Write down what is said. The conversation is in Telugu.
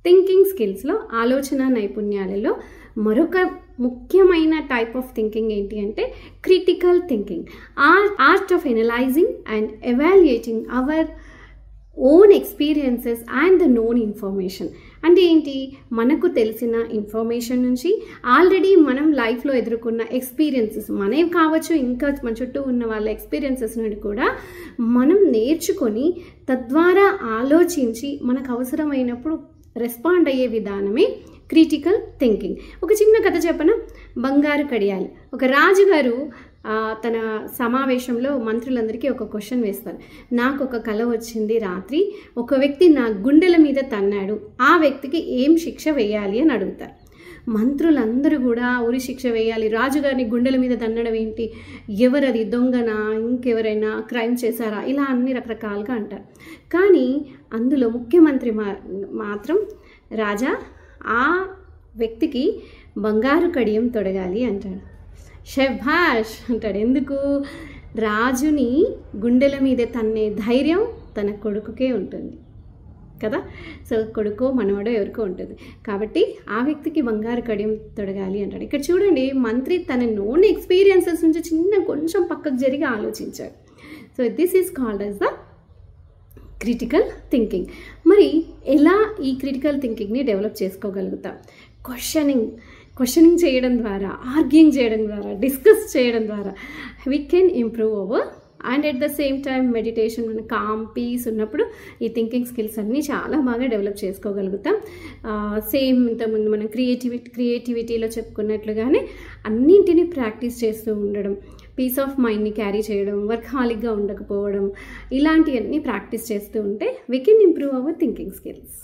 థింకింగ్ స్కిల్స్లో, ఆలోచన నైపుణ్యాలలో మరొక ముఖ్యమైన టైప్ ఆఫ్ థింకింగ్ ఏంటి అంటే critical thinking. Art of analysing and evaluating our own experiences and the known information. అంటే ఏంటి, మనకు తెలిసిన ఇన్ఫర్మేషన్ నుంచి ఆల్రెడీ మనం లైఫ్లో ఎదుర్కొన్న ఎక్స్పీరియన్సెస్ మనవి కావచ్చు, ఇంకా మన చుట్టూ ఉన్న వాళ్ళ ఎక్స్పీరియన్సెస్ నుండి కూడా మనం నేర్చుకొని తద్వారా ఆలోచించి మనకు అవసరమైనప్పుడు రెస్పాండ్ అయ్యే విధానమే క్రిటికల్ థింకింగ్. ఒక చిన్న కథ చెప్పనా? బంగారు కడియాలు. ఒక రాజుగారు తన సమావేశంలో మంత్రులందరికీ ఒక క్వశ్చన్ వేస్తారు. నాకు ఒక కల వచ్చింది రాత్రి, ఒక వ్యక్తి నా గుండెల మీద తన్నాడు, ఆ వ్యక్తికి ఏం శిక్ష వేయాలి అని అడుగుతారు. మంత్రులందరూ కూడా ఉరి శిక్ష వేయాలి, రాజుగారిని గుండెల మీద తన్నడం ఏంటి, ఎవరది, దొంగనా, ఇంకెవరైనా క్రైమ్ చేశారా, ఇలా అన్ని రకరకాలుగా అంటారు. కానీ అందులో ముఖ్యమంత్రి మాత్రం రాజా ఆ వ్యక్తికి బంగారు కడియం తొడగాలి అంటాడు. శభాష్ అంటాడు. ఎందుకు? రాజుని గుండెల మీద తన్నే ధైర్యం తన కొడుకుకే ఉంటుంది కదా. సో కొడుకో మనవడో ఎవరికో ఉంటుంది, కాబట్టి ఆ వ్యక్తికి బంగారు కడియం తొడగాలి అంటాడు. ఇక్కడ చూడండి, మంత్రి తన నోన్ ఎక్స్పీరియన్సెస్ నుంచి కొంచెం పక్కకు జరిగి ఆలోచించాడు. So this is called as the critical thinking. మరి ఎలా ఈ క్రిటికల్ థింకింగ్ని డెవలప్ చేసుకోగలుగుతాం? క్వశ్చనింగ్ చేయడం ద్వారా, ఆర్గ్యూయింగ్ చేయడం ద్వారా, డిస్కస్ చేయడం ద్వారా we can improve our. And at the same time meditation, మన కామ్ పీస్ ఉన్నప్పుడు ఈ థింకింగ్ స్కిల్స్ అన్నీ చాలా బాగా డెవలప్ చేసుకోగలుగుతాం. సేమ్ ఇంతకుముందు మనం క్రియేటివిటీలో చెప్పుకున్నట్లుగానే అన్నింటినీ ప్రాక్టీస్ చేస్తూ ఉండడం, పీస్ ఆఫ్ మైండ్ని క్యారీ చేయడం, వర్క్హాలిక్గా ఉండకపోవడం, ఇలాంటివన్నీ ప్రాక్టీస్ చేస్తూ ఉంటే we can improve our thinking skills.